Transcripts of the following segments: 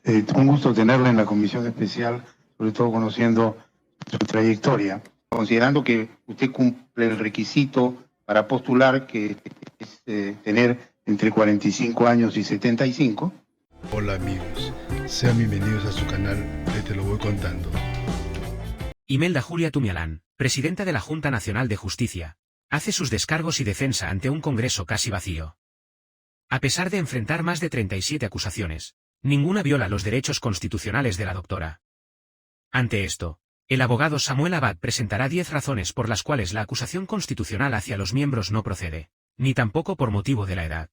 Un gusto tenerla en la comisión especial, sobre todo conociendo su trayectoria. Considerando que usted cumple el requisito para postular, que es tener entre 45 años y 75. Hola amigos, sean bienvenidos a su canal de Te lo voy contando. Imelda Julia Tumialán, presidenta de la Junta Nacional de Justicia, hace sus descargos y defensa ante un Congreso casi vacío. A pesar de enfrentar más de 37 acusaciones, ninguna viola los derechos constitucionales de la doctora. Ante esto, el abogado Samuel Abad presentará 10 razones por las cuales la acusación constitucional hacia los miembros no procede, ni tampoco por motivo de la edad.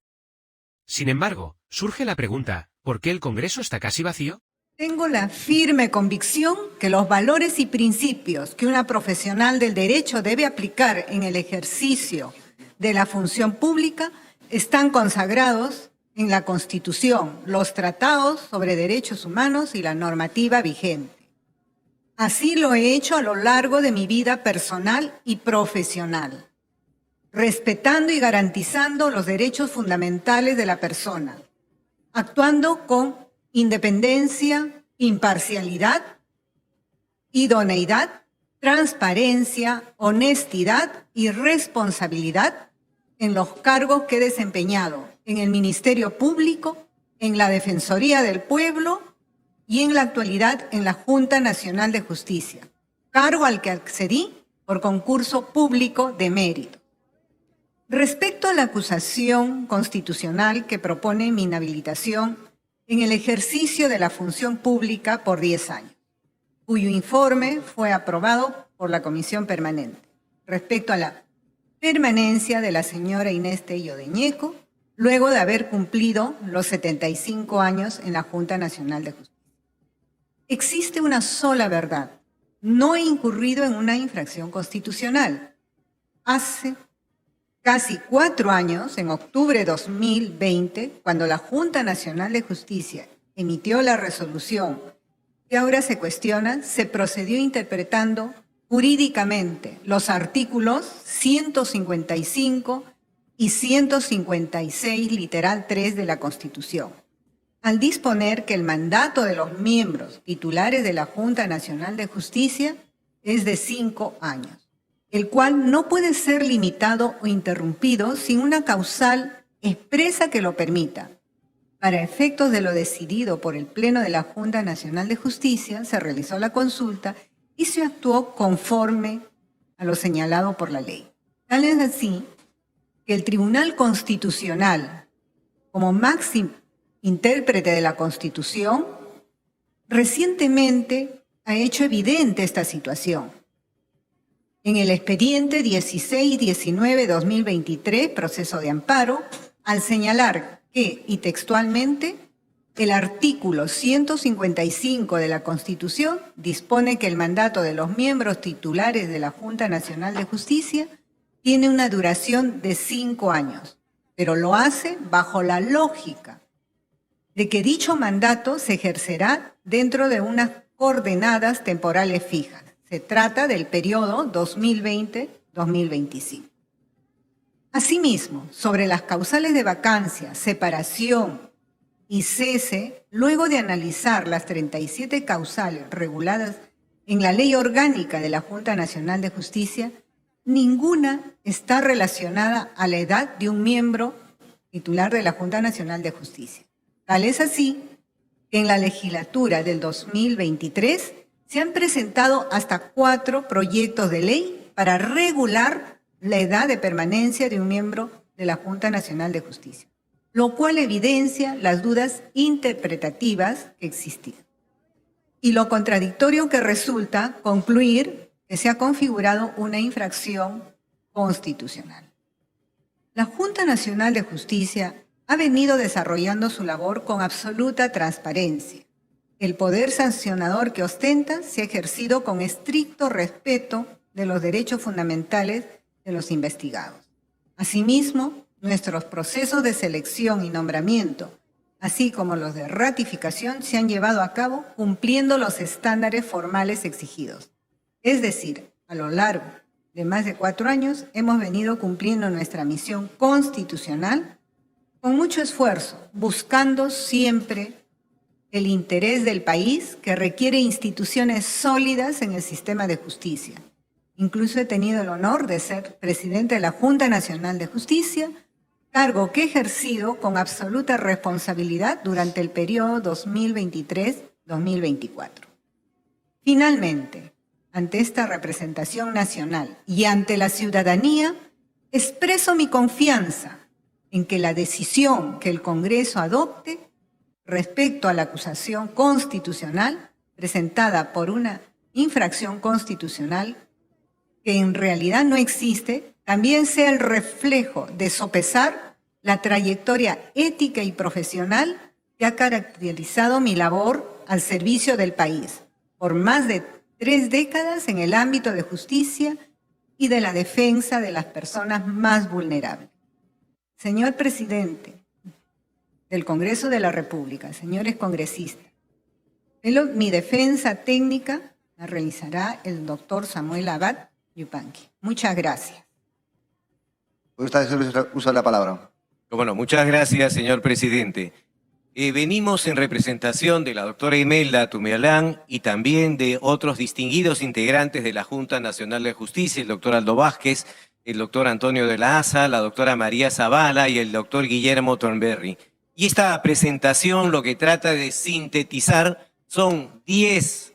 Sin embargo, surge la pregunta, ¿por qué el Congreso está casi vacío? Tengo la firme convicción que los valores y principios que una profesional del derecho debe aplicar en el ejercicio de la función pública están consagrados en la Constitución, los tratados sobre derechos humanos y la normativa vigente. Así lo he hecho a lo largo de mi vida personal y profesional, respetando y garantizando los derechos fundamentales de la persona, actuando con independencia, imparcialidad, idoneidad, transparencia, honestidad y responsabilidad en los cargos que he desempeñado en el Ministerio Público, en la Defensoría del Pueblo y en la actualidad en la Junta Nacional de Justicia, cargo al que accedí por concurso público de mérito. Respecto a la acusación constitucional que propone mi inhabilitación en el ejercicio de la función pública por 10 años, cuyo informe fue aprobado por la Comisión Permanente. Respecto a la permanencia de la señora Inés Tello de Ñeco, luego de haber cumplido los 75 años en la Junta Nacional de Justicia. Existe una sola verdad. No he incurrido en una infracción constitucional. Hace casi 4 años, en octubre de 2020, cuando la Junta Nacional de Justicia emitió la resolución que ahora se cuestiona, se procedió interpretando jurídicamente los artículos 155 y 156, literal 3 de la Constitución, al disponer que el mandato de los miembros titulares de la Junta Nacional de Justicia es de 5 años. El cual no puede ser limitado o interrumpido sin una causal expresa que lo permita. Para efectos de lo decidido por el Pleno de la Junta Nacional de Justicia, se realizó la consulta y se actuó conforme a lo señalado por la ley. Tal es así que el Tribunal Constitucional, como máximo intérprete de la Constitución, recientemente ha hecho evidente esta situación. En el expediente 16-19-2023, proceso de amparo, al señalar que, y textualmente, el artículo 155 de la Constitución dispone que el mandato de los miembros titulares de la Junta Nacional de Justicia tiene una duración de 5 años, pero lo hace bajo la lógica de que dicho mandato se ejercerá dentro de unas coordenadas temporales fijas. Se trata del periodo 2020-2025. Asimismo, sobre las causales de vacancia, separación y cese, luego de analizar las 37 causales reguladas en la Ley Orgánica de la Junta Nacional de Justicia, ninguna está relacionada a la edad de un miembro titular de la Junta Nacional de Justicia. Tal es así que en la legislatura del 2023 se han presentado hasta 4 proyectos de ley para regular la edad de permanencia de un miembro de la Junta Nacional de Justicia, lo cual evidencia las dudas interpretativas que existían. Y lo contradictorio que resulta concluir que se ha configurado una infracción constitucional. La Junta Nacional de Justicia ha venido desarrollando su labor con absoluta transparencia. El poder sancionador que ostenta se ha ejercido con estricto respeto de los derechos fundamentales de los investigados. Asimismo, nuestros procesos de selección y nombramiento, así como los de ratificación, se han llevado a cabo cumpliendo los estándares formales exigidos. Es decir, a lo largo de más de 4 años hemos venido cumpliendo nuestra misión constitucional con mucho esfuerzo, buscando siempre el interés del país que requiere instituciones sólidas en el sistema de justicia. Incluso he tenido el honor de ser presidente de la Junta Nacional de Justicia, cargo que he ejercido con absoluta responsabilidad durante el periodo 2023-2024. Finalmente, ante esta representación nacional y ante la ciudadanía, expreso mi confianza en que la decisión que el Congreso adopte respecto a la acusación constitucional presentada por una infracción constitucional que en realidad no existe, también sea el reflejo de sopesar la trayectoria ética y profesional que ha caracterizado mi labor al servicio del país por más de 3 décadas en el ámbito de justicia y de la defensa de las personas más vulnerables. Señor presidente del Congreso de la República, señores congresistas, mi defensa técnica la realizará el doctor Samuel Abad Yupanqui. Muchas gracias. Usted usa la palabra. Bueno, muchas gracias, señor presidente. Venimos en representación de la doctora Imelda Tumialán y también de otros distinguidos integrantes de la Junta Nacional de Justicia, el doctor Aldo Vázquez, el doctor Antonio de la Asa, la doctora María Zavala y el doctor Guillermo Thornberry. Y esta presentación lo que trata de sintetizar son 10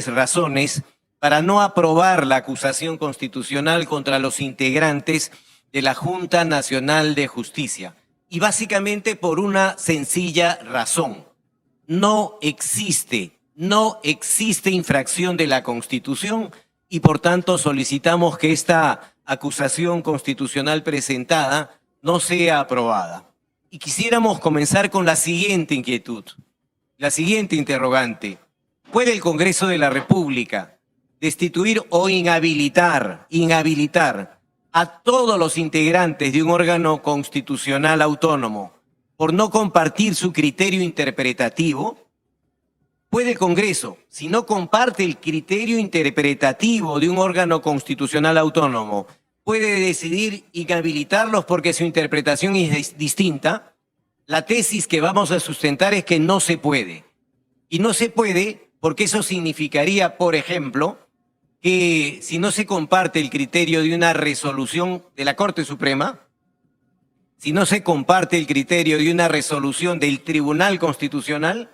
razones para no aprobar la acusación constitucional contra los integrantes de la Junta Nacional de Justicia. Y básicamente por una sencilla razón. No existe infracción de la Constitución y por tanto solicitamos que esta acusación constitucional presentada no sea aprobada. Y quisiéramos comenzar con la siguiente inquietud, la siguiente interrogante. ¿Puede el Congreso de la República destituir o inhabilitar a todos los integrantes de un órgano constitucional autónomo por no compartir su criterio interpretativo? ¿Puede el Congreso, si no comparte el criterio interpretativo de un órgano constitucional autónomo, puede decidir inhabilitarlos porque su interpretación es distinta? La tesis que vamos a sustentar es que no se puede. Y no se puede porque eso significaría, por ejemplo, que si no se comparte el criterio de una resolución de la Corte Suprema, si no se comparte el criterio de una resolución del Tribunal Constitucional,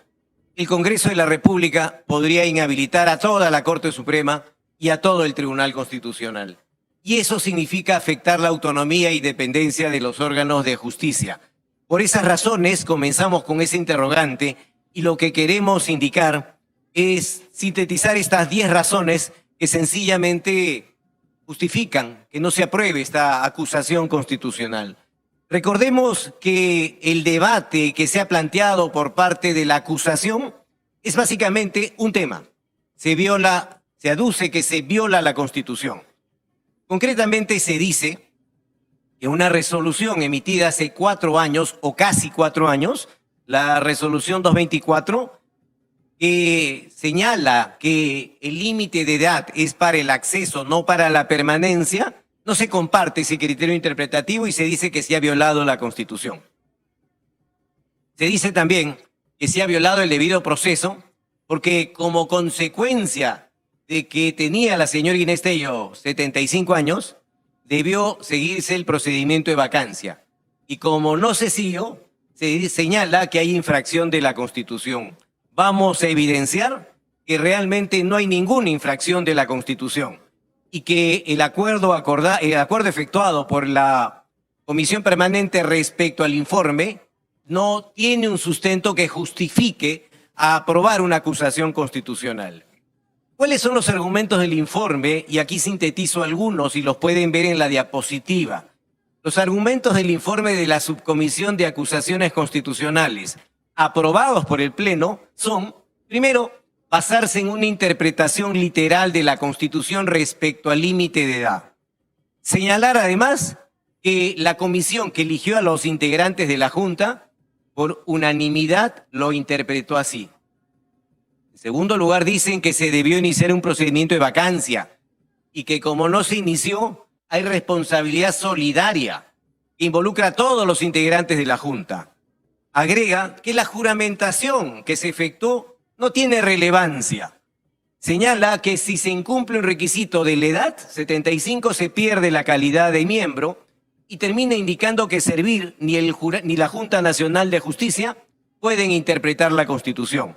el Congreso de la República podría inhabilitar a toda la Corte Suprema y a todo el Tribunal Constitucional. Y eso significa afectar la autonomía y dependencia de los órganos de justicia. Por esas razones comenzamos con ese interrogante y lo que queremos indicar es sintetizar estas 10 razones que sencillamente justifican que no se apruebe esta acusación constitucional. Recordemos que el debate que se ha planteado por parte de la acusación es básicamente un tema. Se aduce que se viola la Constitución. Concretamente se dice que una resolución emitida hace 4 años o casi 4 años, la resolución 224, que señala que el límite de edad es para el acceso, no para la permanencia, no se comparte ese criterio interpretativo y se dice que se ha violado la Constitución. Se dice también que se ha violado el debido proceso porque como consecuencia de que tenía la señora Inés Tello 75 años, debió seguirse el procedimiento de vacancia. Y como no se siguió, se señala que hay infracción de la Constitución. Vamos a evidenciar que realmente no hay ninguna infracción de la Constitución y que el acuerdo efectuado por la Comisión Permanente respecto al informe no tiene un sustento que justifique a aprobar una acusación constitucional. ¿Cuáles son los argumentos del informe? Y aquí sintetizo algunos y los pueden ver en la diapositiva. Los argumentos del informe de la Subcomisión de Acusaciones Constitucionales aprobados por el Pleno son, primero, basarse en una interpretación literal de la Constitución respecto al límite de edad. Señalar además que la comisión que eligió a los integrantes de la Junta, por unanimidad, lo interpretó así. En segundo lugar, dicen que se debió iniciar un procedimiento de vacancia y que como no se inició, hay responsabilidad solidaria que involucra a todos los integrantes de la Junta. agrega que la juramentación que se efectuó no tiene relevancia. Señala que si se incumple un requisito de la edad, 75, se pierde la calidad de miembro y termina indicando que Servir ni la Junta Nacional de Justicia pueden interpretar la Constitución.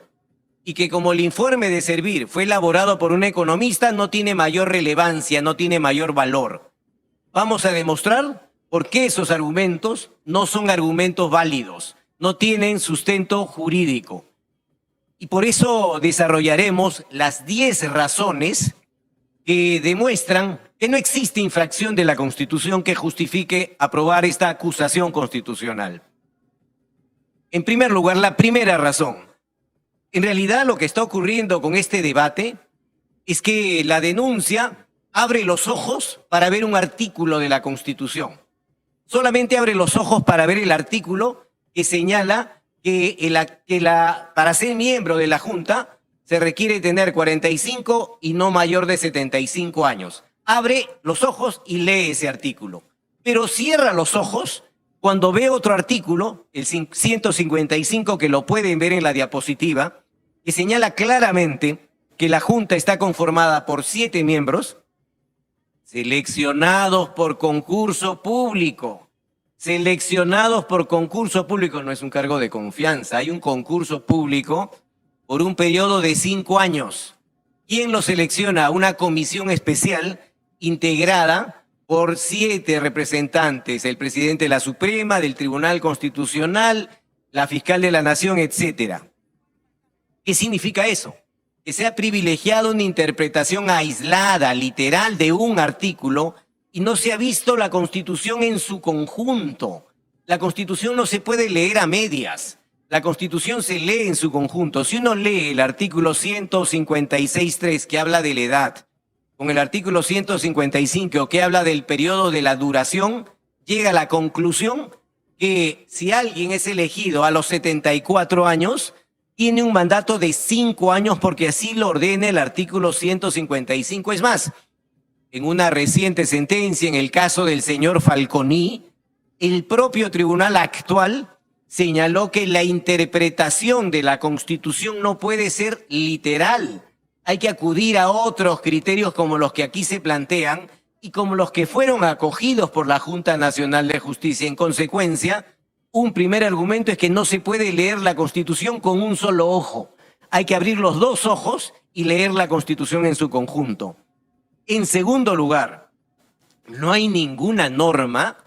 Y que como el informe de Servir fue elaborado por un economista, no tiene mayor relevancia, no tiene mayor valor. Vamos a demostrar por qué esos argumentos no son argumentos válidos, no tienen sustento jurídico. Y por eso desarrollaremos las 10 razones que demuestran que no existe infracción de la Constitución que justifique aprobar esta acusación constitucional. En primer lugar, la primera razón. En realidad lo que está ocurriendo con este debate es que la denuncia abre los ojos para ver un artículo de la Constitución. Solamente abre los ojos para ver el artículo que señala que para ser miembro de la Junta se requiere tener 45 y no mayor de 75 años. Abre los ojos y lee ese artículo. Pero cierra los ojos cuando ve otro artículo, el 155, que lo pueden ver en la diapositiva, que señala claramente que la Junta está conformada por 7 miembros, seleccionados por concurso público. Seleccionados por concurso público, no es un cargo de confianza, hay un concurso público por un periodo de 5 años. ¿Quién lo selecciona? Una comisión especial integrada por 7 representantes, el presidente de la Suprema, del Tribunal Constitucional, la fiscal de la Nación, etcétera. ¿Qué significa eso? Que se ha privilegiado una interpretación aislada, literal, de un artículo y no se ha visto la Constitución en su conjunto. La Constitución no se puede leer a medias. La Constitución se lee en su conjunto. Si uno lee el artículo 156.3 que habla de la edad, con el artículo 155 que habla del periodo de la duración, llega a la conclusión que si alguien es elegido a los 74 años, tiene un mandato de 5 años porque así lo ordena el artículo 155. Es más, en una reciente sentencia, en el caso del señor Falconi, el propio tribunal actual señaló que la interpretación de la Constitución no puede ser literal. Hay que acudir a otros criterios como los que aquí se plantean y como los que fueron acogidos por la Junta Nacional de Justicia. En consecuencia, un primer argumento es que no se puede leer la Constitución con un solo ojo. Hay que abrir los 2 ojos y leer la Constitución en su conjunto. En segundo lugar, no hay ninguna norma,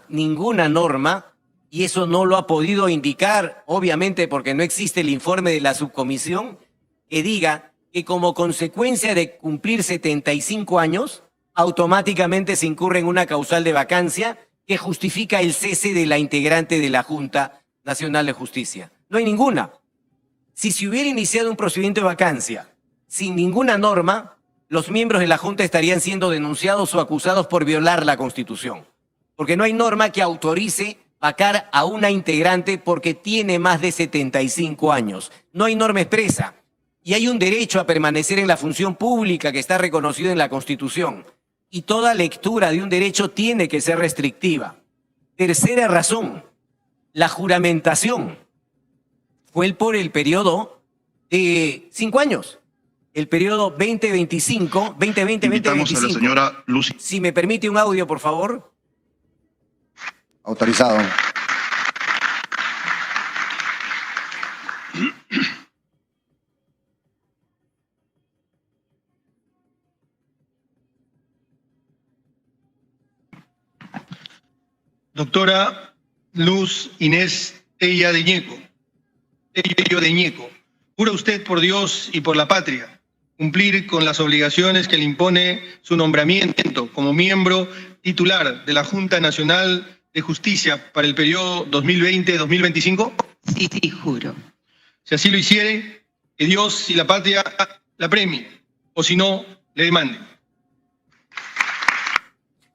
y eso no lo ha podido indicar, obviamente porque no existe el informe de la subcomisión, que diga que como consecuencia de cumplir 75 años, automáticamente se incurre en una causal de vacancia que justifica el cese de la integrante de la Junta Nacional de Justicia. No hay ninguna. Si se hubiera iniciado un procedimiento de vacancia sin ninguna norma, los miembros de la Junta estarían siendo denunciados o acusados por violar la Constitución. Porque no hay norma que autorice vacar a una integrante porque tiene más de 75 años. No hay norma expresa. Y hay un derecho a permanecer en la función pública que está reconocido en la Constitución. Y toda lectura de un derecho tiene que ser restrictiva. Tercera razón, la juramentación fue por el periodo de 5 años. El periodo 2025, 2020, Invitamos 2025. a la señora Lucy. Si me permite un audio, por favor. Autorizado. Doctora Luz Inés Tello de Ñeco, ¿jura usted por Dios y por la patria cumplir con las obligaciones que le impone su nombramiento como miembro titular de la Junta Nacional de Justicia para el periodo 2020-2025? Sí, juro. Si así lo hiciere, que Dios y la patria la premien, o si no, le demanden.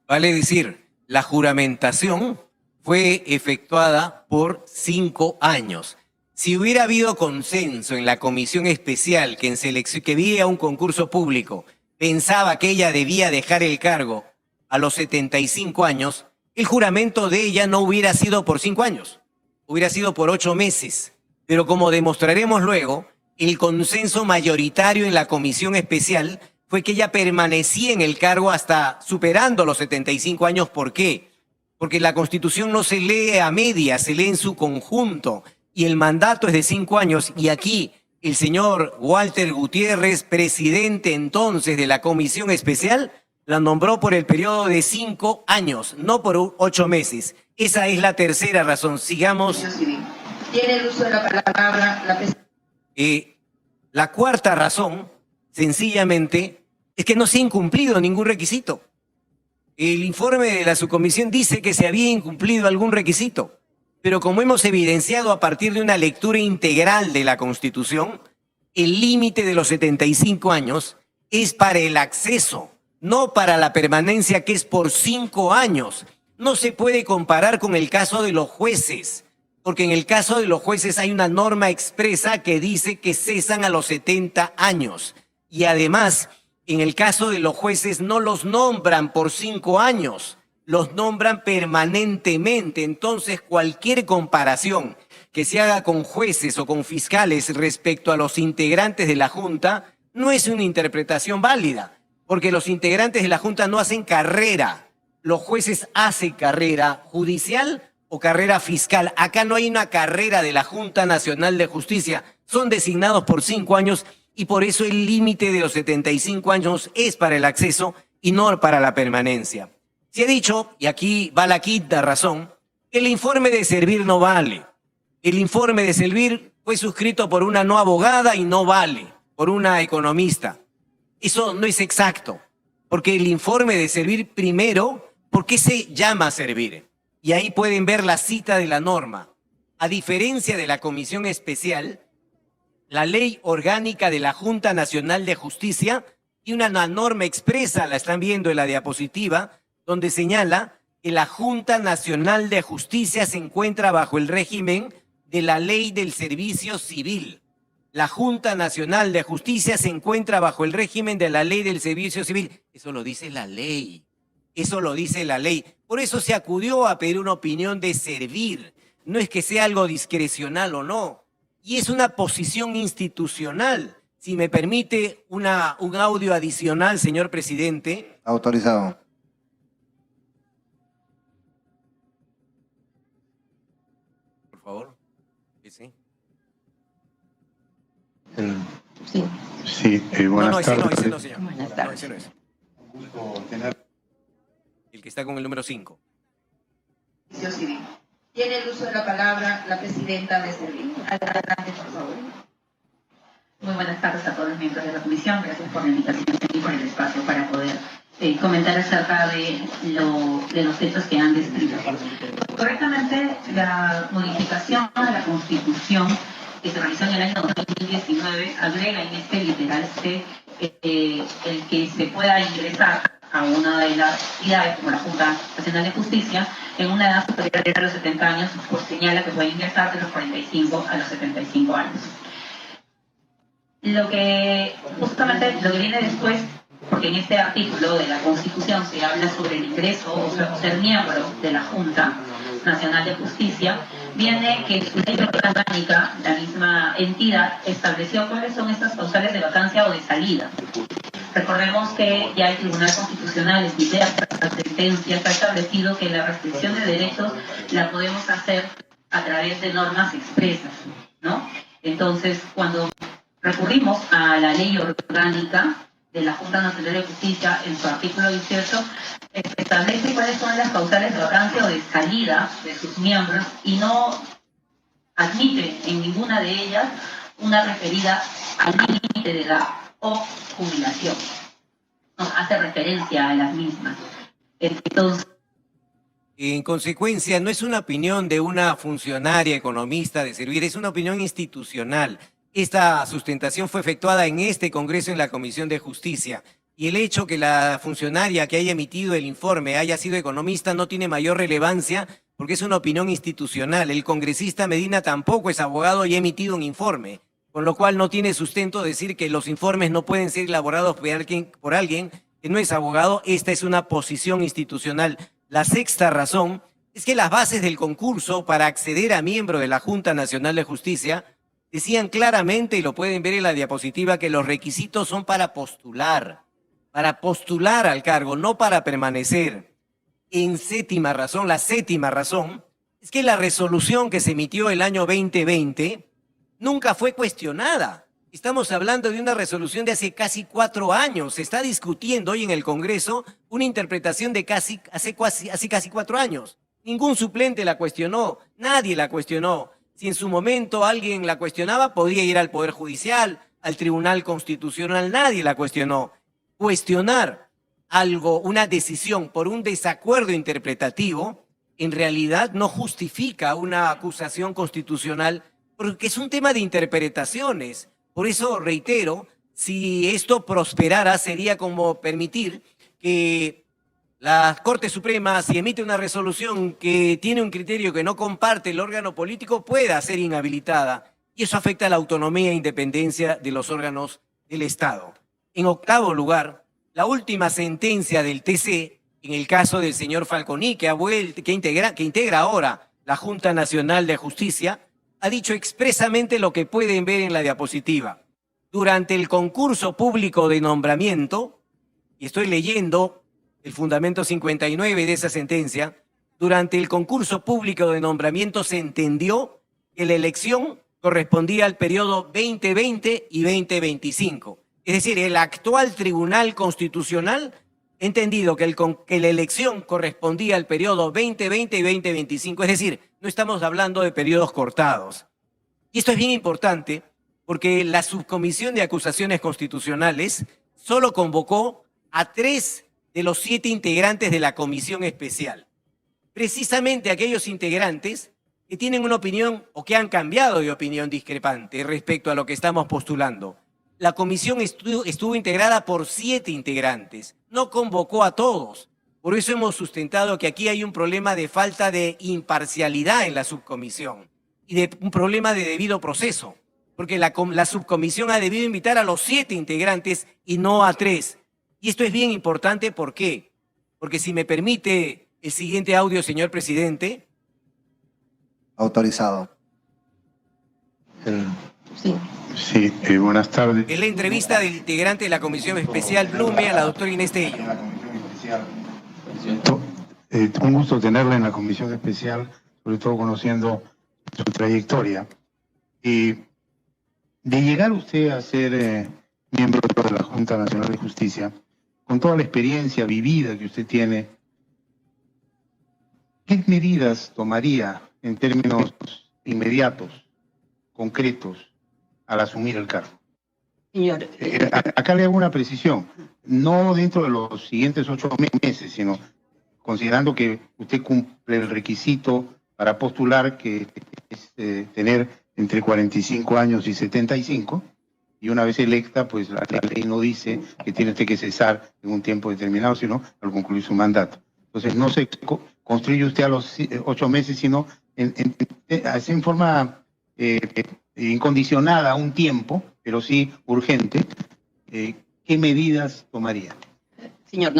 Vale decir, la juramentación fue efectuada por 5 años. Si hubiera habido consenso en la comisión especial que veía un concurso público, pensaba que ella debía dejar el cargo a los 75 años, el juramento de ella no hubiera sido por 5 años. hubiera sido por 8 meses. Pero como demostraremos luego, el consenso mayoritario en la comisión especial fue que ella permanecía en el cargo hasta superando los 75 años. ¿Por qué? Porque la Constitución no se lee a medias, se lee en su conjunto. Y el mandato es de 5 años. Y aquí el señor Walter Gutiérrez, presidente entonces de la comisión especial, la nombró por el periodo de 5 años, no por 8 meses. Esa es la tercera razón. Sigamos. Tiene el uso de la palabra la presidenta. La cuarta razón, sencillamente, es que no se ha incumplido ningún requisito. El informe de la subcomisión dice que se había incumplido algún requisito, pero como hemos evidenciado a partir de una lectura integral de la Constitución, el límite de los 75 años es para el acceso, no para la permanencia, que es por 5 años. No se puede comparar con el caso de los jueces, porque en el caso de los jueces hay una norma expresa que dice que cesan a los 70 años. Y además, en el caso de los jueces no los nombran por 5 años, los nombran permanentemente. Entonces, cualquier comparación que se haga con jueces o con fiscales respecto a los integrantes de la Junta no es una interpretación válida, porque los integrantes de la Junta no hacen carrera. Los jueces hacen carrera judicial o carrera fiscal. Acá no hay una carrera de la Junta Nacional de Justicia. Son designados por 5 años y por eso el límite de los 75 años es para el acceso y no para la permanencia. Se ha dicho, y aquí va la quinta razón, que el informe de Servir no vale. El informe de Servir fue suscrito por una no abogada y no vale, por una economista. Eso no es exacto, porque el informe de Servir, primero, ¿por qué se llama Servir? Y ahí pueden ver la cita de la norma. A diferencia de la comisión especial, la ley orgánica de la Junta Nacional de Justicia tiene una norma expresa, la están viendo en la diapositiva, donde señala que la Junta Nacional de Justicia se encuentra bajo el régimen de la Ley del Servicio Civil. La Junta Nacional de Justicia se encuentra bajo el régimen de la Ley del Servicio Civil. Eso lo dice la ley. Eso lo dice la ley. Por eso se acudió a pedir una opinión de Servir. No es que sea algo discrecional o no. Y es una posición institucional. Si me permite un audio adicional, señor presidente. Autorizado. Por favor. ¿Sí? Sí, buenas tardes. Ese no, señor. Buenas tardes. No, ese no es. Un gusto tener. El que está con el número 5. Civil. Tiene el uso de la palabra la presidenta de Servir. Adelante, por favor. Muy buenas tardes a todos los miembros de la comisión. Gracias por la invitación y por el espacio para poder comentar acerca de los hechos que han descrito. Correctamente, la modificación a la Constitución que se realizó en el año 2019 agrega en este literal C el que se pueda ingresar a una de las entidades como la Junta Nacional de Justicia en una edad superior a los 70 años, pues señala que puede ingresar de los 45 a los 75 años. Justamente lo que viene después, porque en este artículo de la Constitución se habla sobre el ingreso o ser miembro de la Junta Nacional de Justicia, viene que la ley orgánica, la misma entidad, estableció cuáles son estas causales de vacancia o de salida. Recordemos que ya el Tribunal Constitucional, en diversas sentencias, ha establecido que la restricción de derechos la podemos hacer a través de normas expresas, ¿no? Entonces, cuando recurrimos a la ley orgánica de la Junta Nacional de Justicia, en su artículo 18, establece cuáles son las causales de vacancia o de salida de sus miembros y no admite en ninguna de ellas una referida al límite de edad o jubilación. No hace referencia a las mismas. Entonces, en consecuencia, no es una opinión de una funcionaria economista de Servir, es una opinión institucional. Esta sustentación fue efectuada en este Congreso en la Comisión de Justicia. Y el hecho que la funcionaria que haya emitido el informe haya sido economista no tiene mayor relevancia porque es una opinión institucional. El congresista Medina tampoco es abogado y ha emitido un informe, con lo cual no tiene sustento decir que los informes no pueden ser elaborados por alguien que no es abogado. Esta es una posición institucional. La sexta razón es que las bases del concurso para acceder a miembro de la Junta Nacional de Justicia decían claramente, y lo pueden ver en la diapositiva, que los requisitos son para postular al cargo, no para permanecer. En séptima razón, la séptima razón, es que la resolución que se emitió el año 2020 nunca fue cuestionada. Estamos hablando de una resolución de hace casi 4 años. Se está discutiendo hoy en el Congreso una interpretación de hace casi 4 años. Ningún suplente la cuestionó, nadie la cuestionó. Si en su momento alguien la cuestionaba, podía ir al Poder Judicial, al Tribunal Constitucional, nadie la cuestionó. Cuestionar algo, una decisión por un desacuerdo interpretativo, en realidad no justifica una acusación constitucional, porque es un tema de interpretaciones. Por eso reitero, si esto prosperara, sería como permitir que la Corte Suprema, si emite una resolución que tiene un criterio que no comparte el órgano político, pueda ser inhabilitada. Y eso afecta a la autonomía e independencia de los órganos del Estado. En octavo lugar, la última sentencia del TC, en el caso del señor Falconi, que integra ahora la Junta Nacional de Justicia, ha dicho expresamente lo que pueden ver en la diapositiva. Durante el concurso público de nombramiento, y estoy leyendo el fundamento 59 de esa sentencia, durante el concurso público de nombramiento se entendió que la elección correspondía al periodo 2020 y 2025. Es decir, el actual Tribunal Constitucional ha entendido que la elección correspondía al periodo 2020 y 2025. Es decir, no estamos hablando de periodos cortados. Y esto es bien importante porque la Subcomisión de Acusaciones Constitucionales solo convocó a 3 de los 7 integrantes de la comisión especial. Precisamente aquellos integrantes que tienen una opinión o que han cambiado de opinión discrepante respecto a lo que estamos postulando. La comisión estuvo integrada por 7 integrantes, no convocó a todos. Por eso hemos sustentado que aquí hay un problema de falta de imparcialidad en la subcomisión y de un problema de debido proceso, porque la subcomisión ha debido invitar a los 7 integrantes y no a 3. Y esto es bien importante, ¿por qué? Porque si me permite el siguiente audio, señor presidente. Autorizado. Sí, buenas tardes. Es la entrevista del integrante de la Comisión Especial Blume a la doctora Inés Tello. Un gusto tenerla en la Comisión Especial, sobre todo conociendo su trayectoria. De llegar usted a ser miembro de la Junta Nacional de Justicia, con toda la experiencia vivida que usted tiene, ¿qué medidas tomaría en términos inmediatos, concretos, al asumir el cargo? Señor, acá le hago una precisión, no dentro de los siguientes 8 meses, sino considerando que usted cumple el requisito para postular, que es tener entre 45 años y 75, y una vez electa, pues la ley no dice que tiene usted que cesar en un tiempo determinado, sino al concluir su mandato. Entonces no se construye usted a los 8 meses, sino en forma incondicionada a un tiempo, pero sí urgente. ¿Qué medidas tomaría? señor,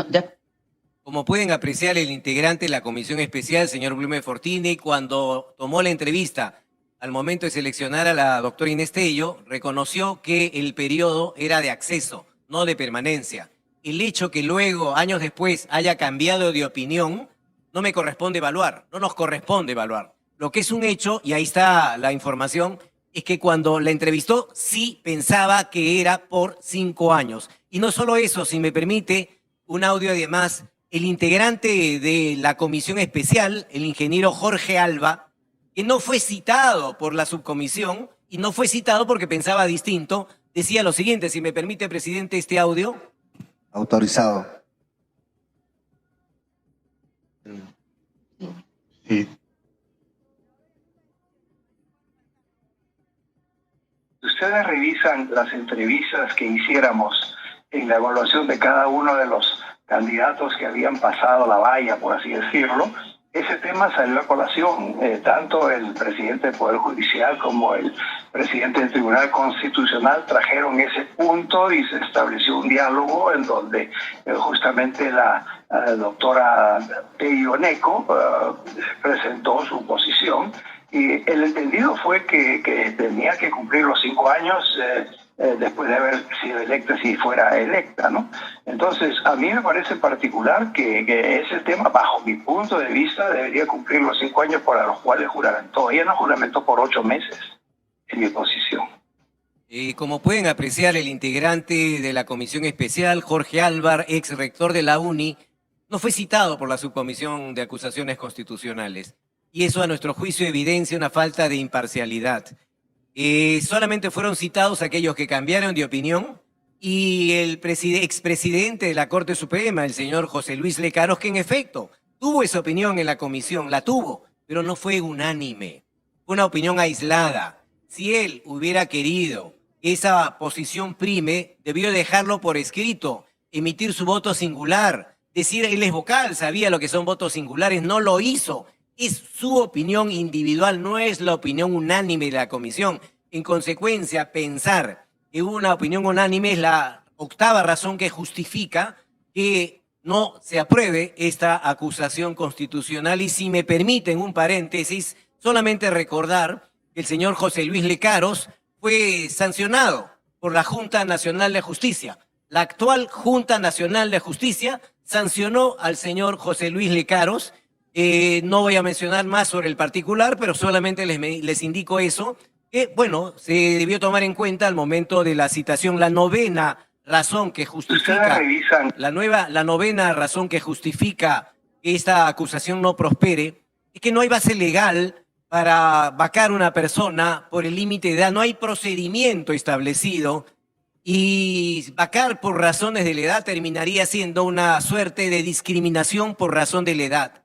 Como pueden apreciar, el integrante de la Comisión Especial, señor Blume Fortini, cuando tomó la entrevista al momento de seleccionar a la doctora Inés Tello, reconoció que el periodo era de acceso, no de permanencia. El hecho que luego, años después, haya cambiado de opinión, no me corresponde evaluar, no nos corresponde evaluar. Lo que es un hecho, y ahí está la información, es que cuando la entrevistó sí pensaba que era por 5 años. Y no solo eso, si me permite, un audio además, el integrante de la Comisión Especial, el ingeniero Jorge Alba, que no fue citado por la subcomisión y no fue citado porque pensaba distinto, decía lo siguiente, si me permite, presidente, este audio. Autorizado. Sí. Ustedes revisan las entrevistas que hiciéramos en la evaluación de cada uno de los candidatos que habían pasado la valla, por así decirlo. ese tema salió a colación. Tanto el presidente del Poder Judicial como el presidente del Tribunal Constitucional trajeron ese punto y se estableció un diálogo en donde justamente la doctora Tello Neco presentó su posición, y el entendido fue que tenía que cumplir los 5 años después de haber sido electa, si fuera electa, ¿no? Entonces, a mí me parece particular que ese tema, bajo mi punto de vista, debería cumplir los 5 años para los cuales juramentó. Ella no juramentó por 8 meses, en mi posición. Como pueden apreciar, el integrante de la comisión especial, Jorge Álvar, ex rector de la UNI, no fue citado por la subcomisión de acusaciones constitucionales. Y eso, a nuestro juicio, evidencia una falta de imparcialidad. Solamente fueron citados aquellos que cambiaron de opinión, y el expresidente de la Corte Suprema, el señor José Luis Lecaros, que en efecto tuvo esa opinión en la comisión, la tuvo, pero no fue unánime, fue una opinión aislada. Si él hubiera querido que esa posición prime, debió dejarlo por escrito, emitir su voto singular, decir él es vocal, sabía lo que son votos singulares, no lo hizo. Es su opinión individual, no es la opinión unánime de la comisión. En consecuencia, pensar que una opinión unánime es la octava razón que justifica que no se apruebe esta acusación constitucional. Y si me permiten un paréntesis, solamente recordar que el señor José Luis Lecaros fue sancionado por la Junta Nacional de Justicia. La actual Junta Nacional de Justicia sancionó al señor José Luis Lecaros. No voy a mencionar más sobre el particular, pero solamente les indico eso, que, bueno, se debió tomar en cuenta al momento de la citación. La novena razón que justifica, la novena razón que justifica que esta acusación no prospere, es que no hay base legal para vacar a una persona por el límite de edad, no hay procedimiento establecido, y vacar por razones de la edad terminaría siendo una suerte de discriminación por razón de la edad.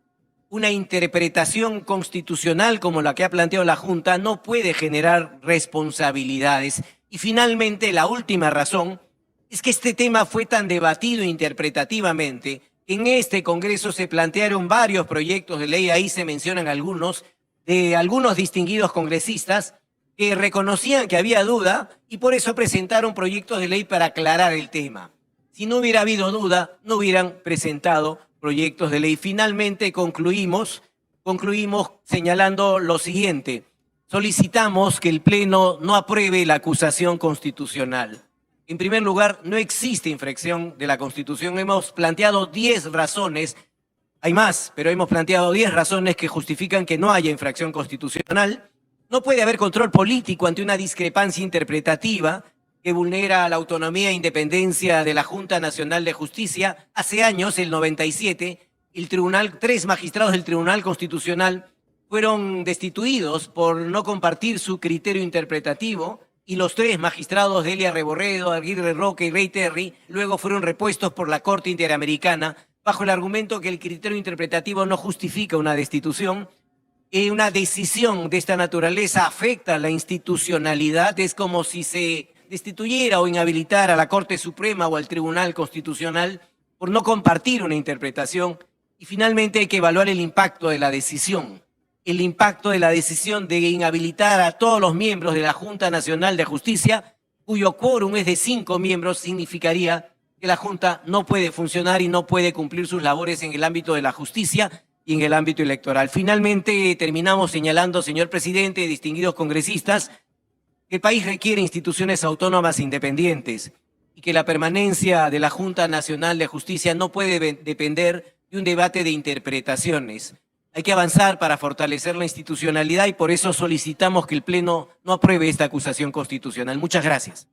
Una interpretación constitucional como la que ha planteado la Junta no puede generar responsabilidades. Y finalmente, la última razón es que este tema fue tan debatido interpretativamente que en este Congreso se plantearon varios proyectos de ley, ahí se mencionan algunos, de algunos distinguidos congresistas que reconocían que había duda y por eso presentaron proyectos de ley para aclarar el tema. Si no hubiera habido duda, no hubieran presentado proyectos de ley. Finalmente concluimos señalando lo siguiente: solicitamos que el Pleno no apruebe la acusación constitucional. En primer lugar, no existe infracción de la Constitución. Hemos planteado 10 razones, hay más, pero hemos planteado 10 razones que justifican que no haya infracción constitucional. No puede haber control político ante una discrepancia interpretativa que vulnera la autonomía e independencia de la Junta Nacional de Justicia. Hace años, el 97, tres magistrados del Tribunal Constitucional fueron destituidos por no compartir su criterio interpretativo, y los 3 magistrados, Delia Reborredo, Aguirre Roca y Rey Terry, luego fueron repuestos por la Corte Interamericana bajo el argumento que el criterio interpretativo no justifica una destitución. Una decisión de esta naturaleza afecta la institucionalidad. Es como si se destituyera o inhabilitara a la Corte Suprema o al Tribunal Constitucional por no compartir una interpretación. Y finalmente hay que evaluar el impacto de la decisión. El impacto de la decisión de inhabilitar a todos los miembros de la Junta Nacional de Justicia, cuyo quórum es de 5 miembros, significaría que la Junta no puede funcionar y no puede cumplir sus labores en el ámbito de la justicia y en el ámbito electoral. Finalmente terminamos señalando, señor presidente, distinguidos congresistas, que el país requiere instituciones autónomas independientes y que la permanencia de la Junta Nacional de Justicia no puede depender de un debate de interpretaciones. Hay que avanzar para fortalecer la institucionalidad y por eso solicitamos que el Pleno no apruebe esta acusación constitucional. Muchas gracias.